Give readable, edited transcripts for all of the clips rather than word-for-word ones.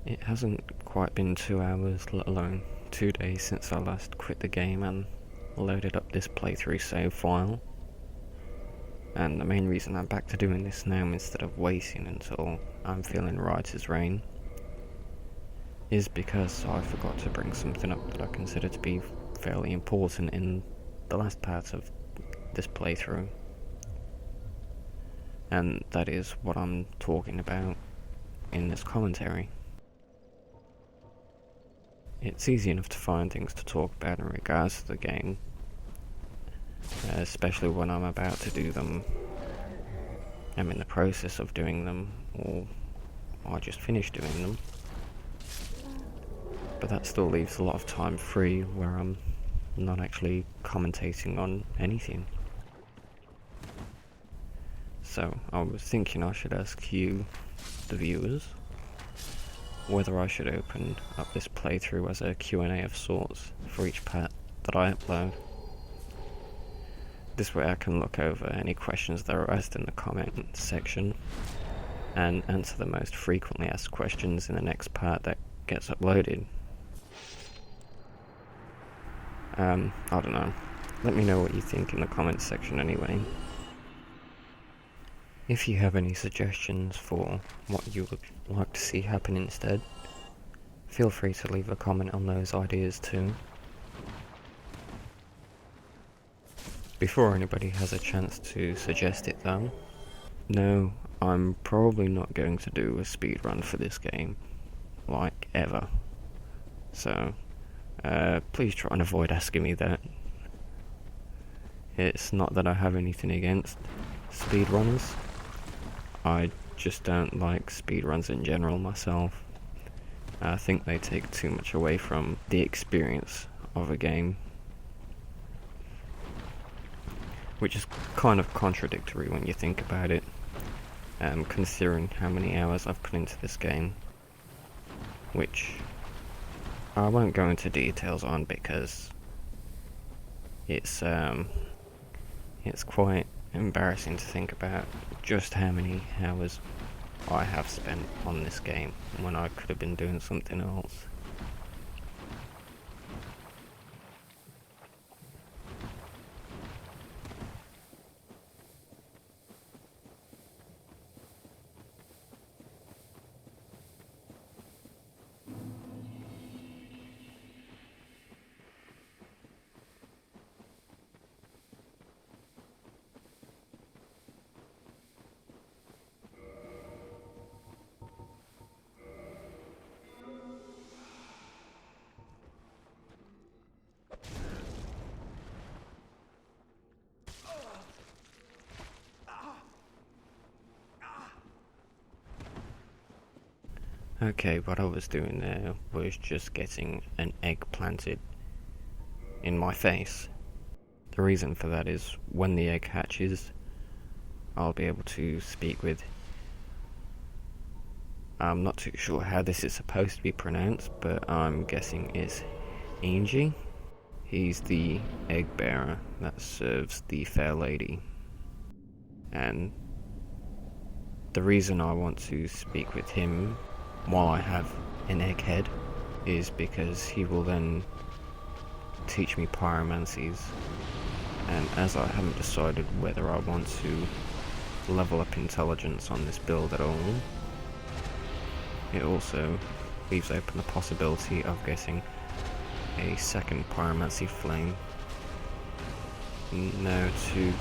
It hasn't quite been 2 hours, let alone 2 days since I last quit the game and loaded up this playthrough save file. And the main reason I'm back to doing this now instead of waiting until I'm feeling right as rain is because I forgot to bring something up that I consider to be fairly important in the last part of this playthrough. And that is what I'm talking about in this commentary. It's easy enough to find things to talk about in regards to the game, especially when I'm about to do them, I'm in the process of doing them, or I just finished doing them. But that still leaves a lot of time free where I'm not actually commentating on anything. So I was thinking I should ask you, the viewers, whether I should open up this playthrough as a Q&A of sorts for each part that I upload. This way I can look over any questions that are asked in the comment section and answer the most frequently asked questions in the next part that gets uploaded. I don't know. Let me know what you think in the comments section anyway. If you have any suggestions for what you would like to see happen instead, feel free to leave a comment on those ideas too. Before anybody has a chance to suggest it though, no, I'm probably not going to do a speedrun for this game, like ever. So, please try and avoid asking me that. It's not that I have anything against speedrunners, I just don't like speedruns in general myself. I think they take too much away from the experience of a game, which is kind of contradictory when you think about it, considering how many hours I've put into this game, which I won't go into details on because it's quite embarrassing to think about just how many hours I have spent on this game when I could have been doing something else. Okay, what I was doing there was just getting an egg planted in my face. The reason for that is when the egg hatches, I'll be able to speak with... I'm not too sure how this is supposed to be pronounced, but I'm guessing it's Angie. He's the egg bearer that serves the fair lady. And the reason I want to speak with him while I have an egghead is because he will then teach me pyromancies, and as I haven't decided whether I want to level up intelligence on this build at all, it also leaves open the possibility of getting a second pyromancy flame. Now, to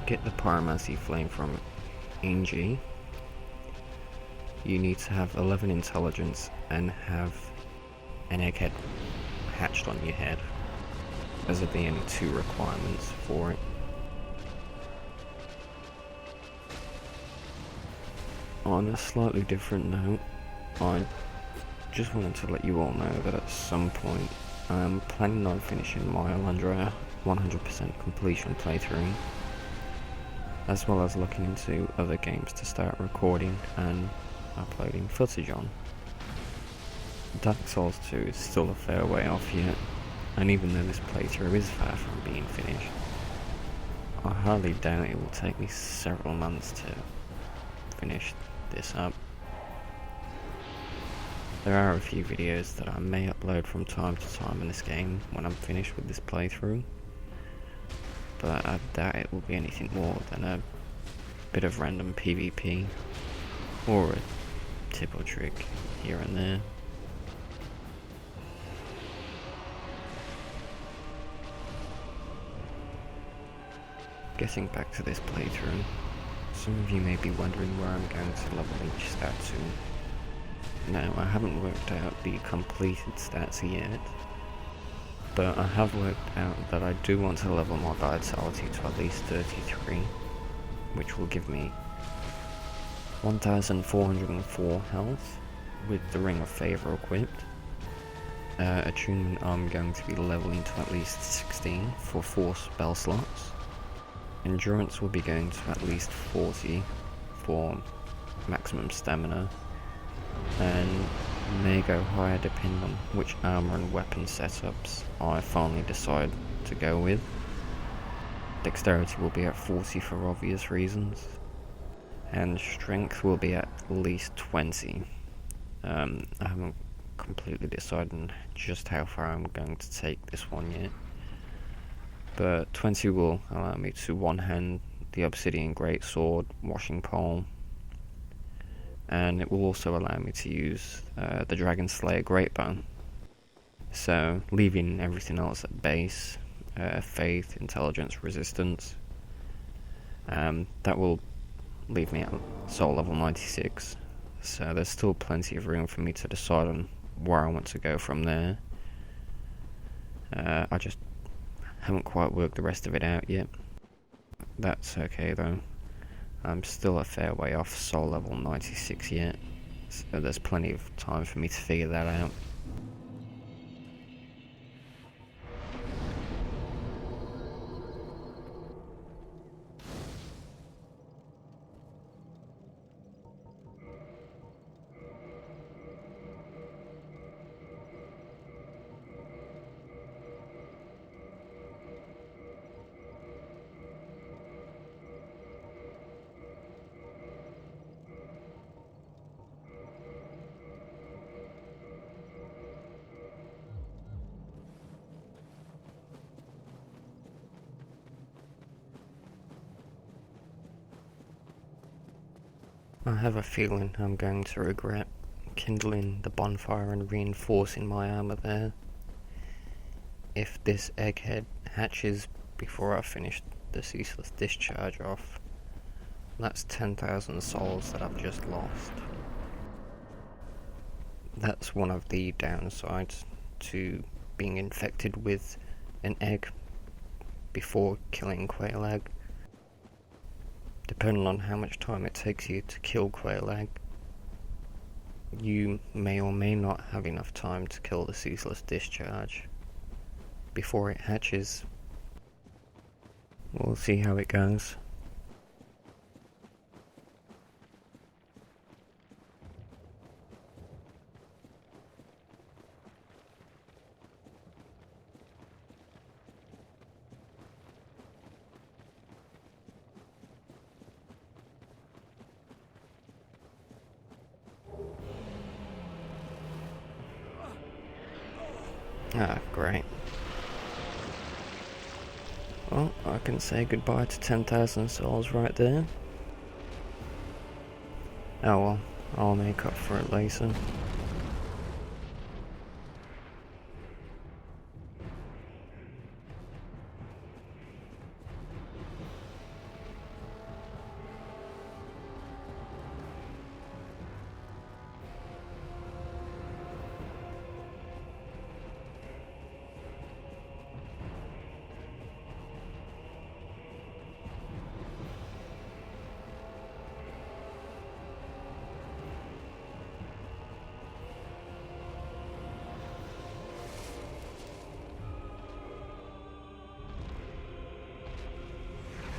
get the pyromancy flame from Angie, you need to have 11 intelligence and have an egghead hatched on your head. Those are the only two requirements for it. On a slightly different note, I just wanted to let you all know that at some point I'm planning on finishing my Alundra 100% completion playthrough, as well as looking into other games to start recording and uploading footage on. Dark Souls 2 is still a fair way off yet, and even though this playthrough is far from being finished, I highly doubt it will take me several months to finish this up. There are a few videos that I may upload from time to time in this game when I'm finished with this playthrough, but I doubt it will be anything more than a bit of random PvP or a tip or trick here and there. Getting back to this playthrough, some of you may be wondering where I'm going to level each stat to. Now, I haven't worked out the completed stats yet, but I have worked out that I do want to level my vitality to at least 33, which will give me 1404 health with the Ring of Favour equipped. Attunement I'm going to be leveling to at least 16 for 4 spell slots. Endurance will be going to at least 40 for maximum stamina, and may go higher depending on which armor and weapon setups I finally decide to go with. Dexterity will be at 40 for obvious reasons, and strength will be at least 20. I haven't completely decided on just how far I'm going to take this one yet, but 20 will allow me to one-hand the Obsidian Greatsword, Washing Pole, and it will also allow me to use the Dragon Slayer Greatbow. So, leaving everything else at base, faith, intelligence, resistance, that will leave me at soul level 96. So there's still plenty of room for me to decide on where I want to go from there. I just haven't quite worked the rest of it out yet. That's okay though. I'm still a fair way off soul level 96 yet, so there's plenty of time for me to figure that out. I have a feeling I'm going to regret kindling the bonfire and reinforcing my armor there. If this egghead hatches before I finish the Ceaseless Discharge off, that's 10,000 souls that I've just lost. That's one of the downsides to being infected with an egg before killing Quelaag. Depending on how much time it takes you to kill Quelaag, you may or may not have enough time to kill the Ceaseless Discharge before it hatches. We'll see how it goes. Ah, great. Well, I can say goodbye to 10,000 souls right there. Oh well, I'll make up for it later.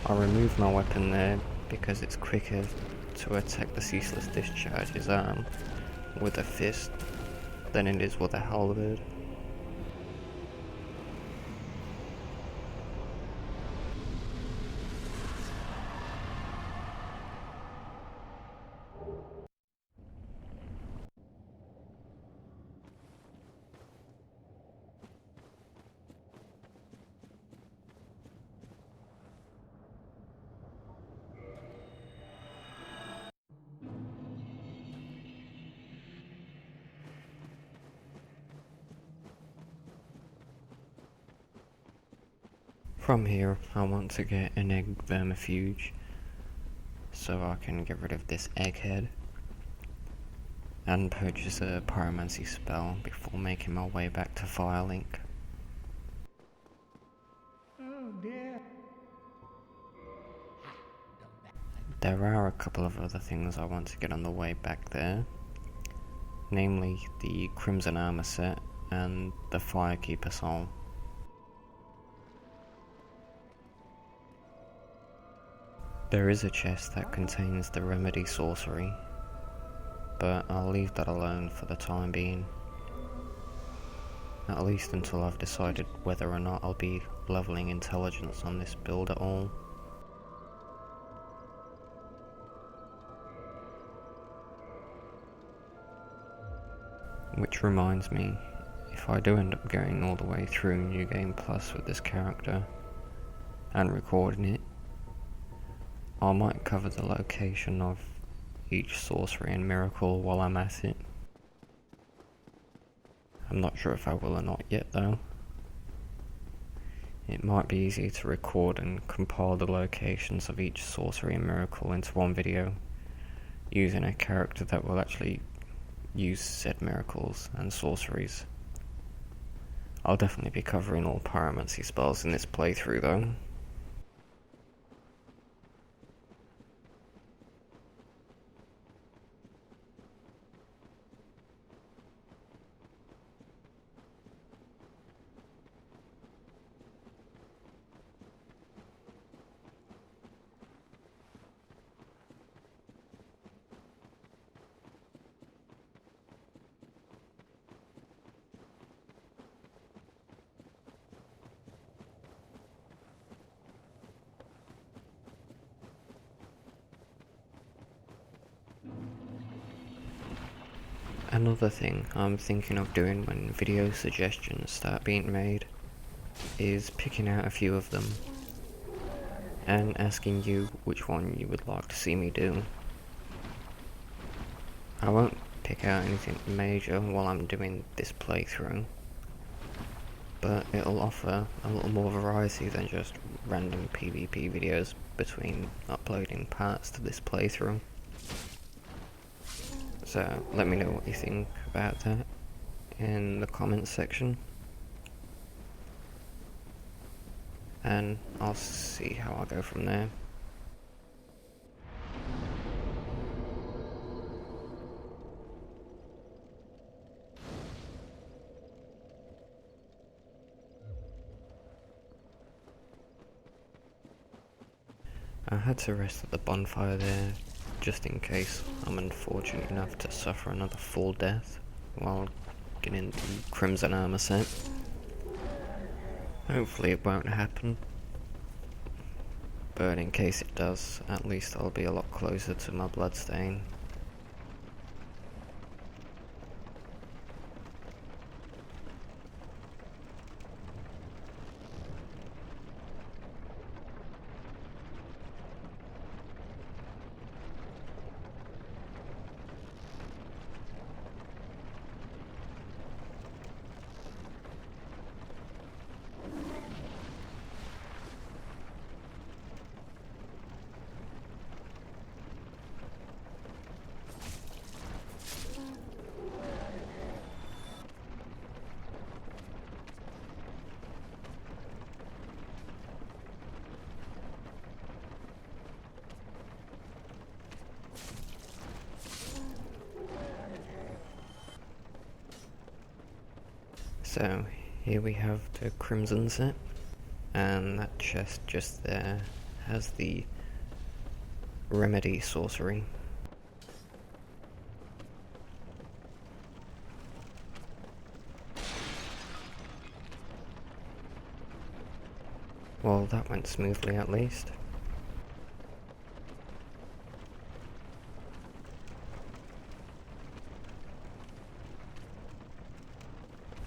I'll remove my weapon there because it's quicker to attack the Ceaseless Discharge's arm with a fist than it is with a halberd. From here, I want to get an egg vermifuge so I can get rid of this egghead and purchase a pyromancy spell before making my way back to Firelink. Oh dear. There are a couple of other things I want to get on the way back there, namely the Crimson Armor set and the Firekeeper Soul. There is a chest that contains the Remedy sorcery, but I'll leave that alone for the time being, at least until I've decided whether or not I'll be leveling intelligence on this build at all. Which reminds me, if I do end up going all the way through New Game Plus with this character and recording it, I might cover the location of each sorcery and miracle while I'm at it. I'm not sure if I will or not yet though. It might be easy to record and compile the locations of each sorcery and miracle into one video, using a character that will actually use said miracles and sorceries. I'll definitely be covering all pyromancy spells in this playthrough though. Another thing I'm thinking of doing when video suggestions start being made is picking out a few of them and asking you which one you would like to see me do. I won't pick out anything major while I'm doing this playthrough, but it'll offer a little more variety than just random PvP videos between uploading parts to this playthrough. So let me know what you think about that in the comments section, and I'll see how I go from there. I had to rest at the bonfire there, just in case I'm unfortunate enough to suffer another full death while getting the Crimson Armor set. Hopefully it won't happen, but in case it does, at least I'll be a lot closer to my bloodstain. So here we have the Crimson set, and that chest just there has the Remedy sorcery. Well, that went smoothly at least.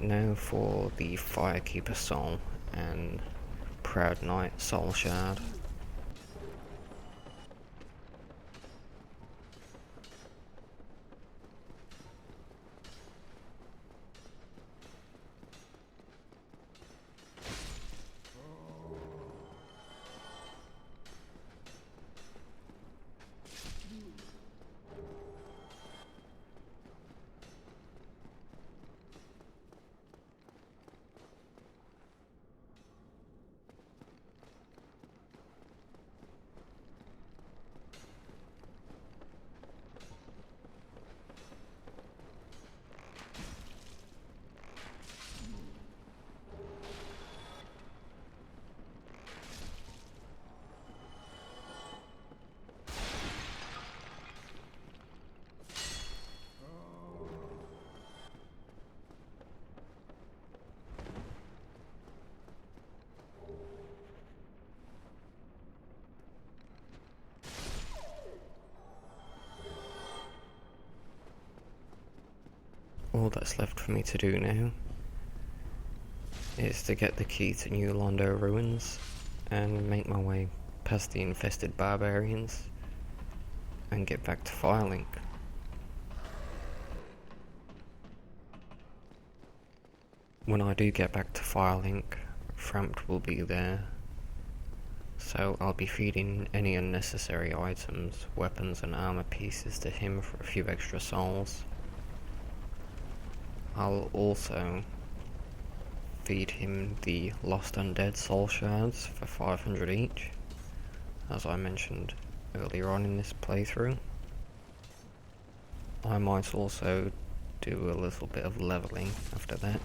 Now for the Firekeeper Soul and Proud Knight Soul Shard. All that's left for me to do now is to get the key to New Londo ruins and make my way past the infested barbarians and get back to Firelink. When I do get back to Firelink, Frampt will be there, so I'll be feeding any unnecessary items, weapons and armor pieces to him for a few extra souls. I'll also feed him the Lost Undead Soul Shards for 500 each, as I mentioned earlier on in this playthrough. I might also do a little bit of leveling after that.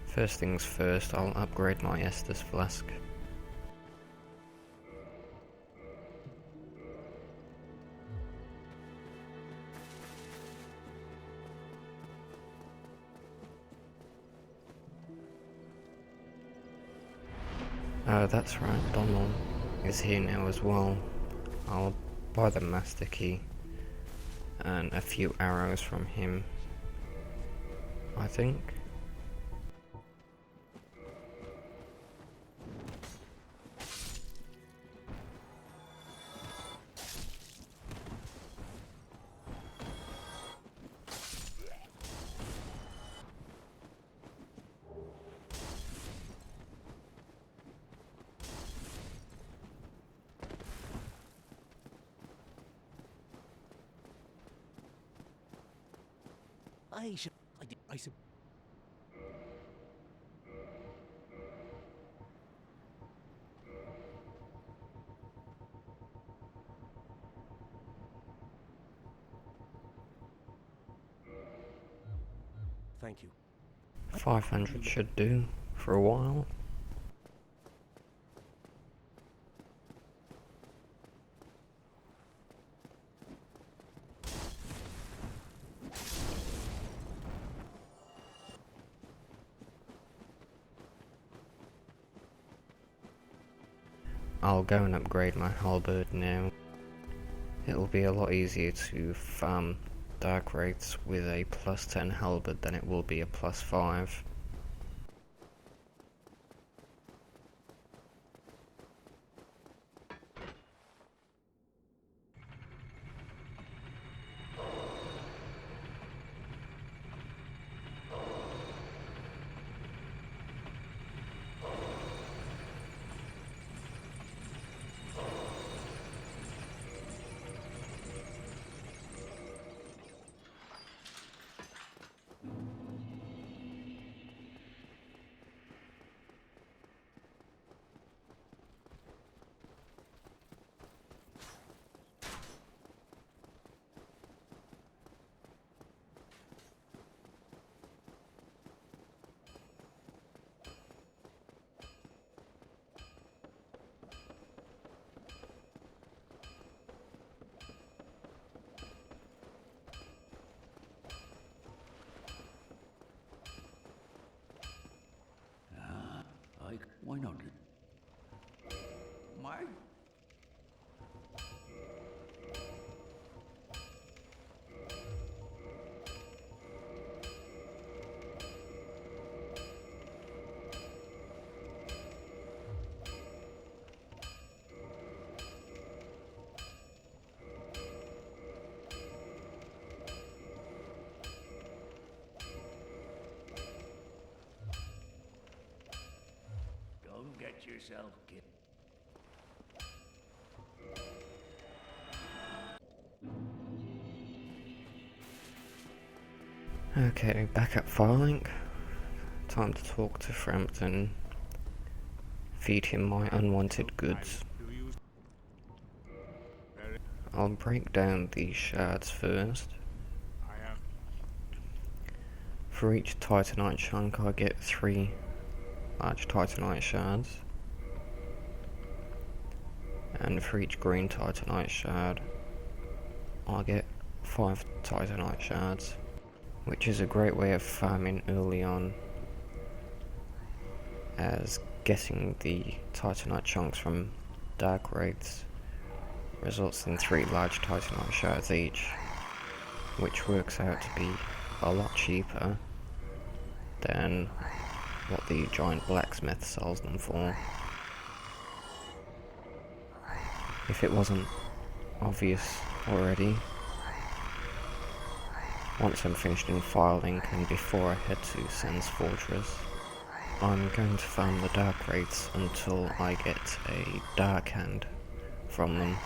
First things first, I'll upgrade my Estus Flask. Oh, that's right, Donald is here now as well. I'll buy the Master Key and a few arrows from him, I think. I should. Thank you. 500 should do for a while. I'll go and upgrade my halberd now. It'll be a lot easier to farm Darkwraiths with a +10 halberd than it will be a +5. Why not? My? Don't get yourself killed. Okay, back at Firelink. Time to talk to Frampton. Feed him my unwanted goods. I'll break down these shards first. For each titanite chunk I get 3 large titanite shards. And for each green titanite shard I get 5 titanite shards, which is a great way of farming early on, as getting the titanite chunks from Darkwraiths results in 3 large titanite shards each, which works out to be a lot cheaper than what the giant blacksmith sells them for. If it wasn't obvious already, once I'm finished in Firelink and before I head to Sen's Fortress, I'm going to farm the Darkwraiths until I get a Dark Hand from them.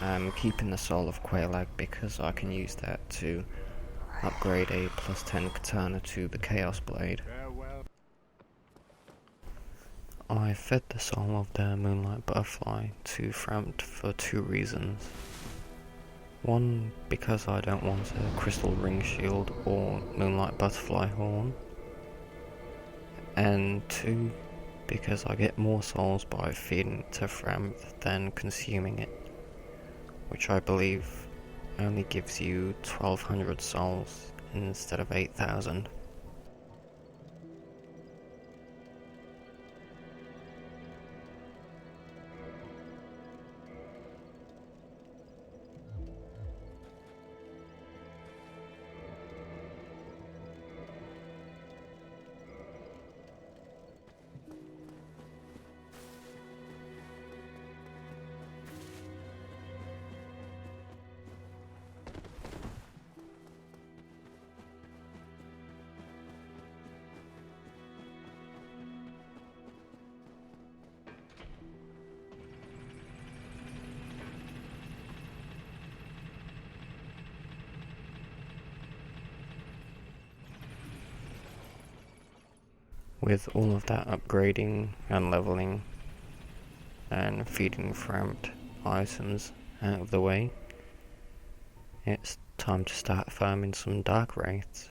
I'm keeping the Soul of Quailag because I can use that to upgrade a +10 katana to the Chaos Blade. I fed the soul of the Moonlight Butterfly to Frampt for 2 reasons. One, because I don't want a Crystal Ring Shield or Moonlight Butterfly Horn. And 2, because I get more souls by feeding it to Frampt than consuming it, which I believe only gives you 1200 souls instead of 8000. With all of that upgrading and leveling and feeding Frampt items out of the way, it's time to start farming some Darkwraiths.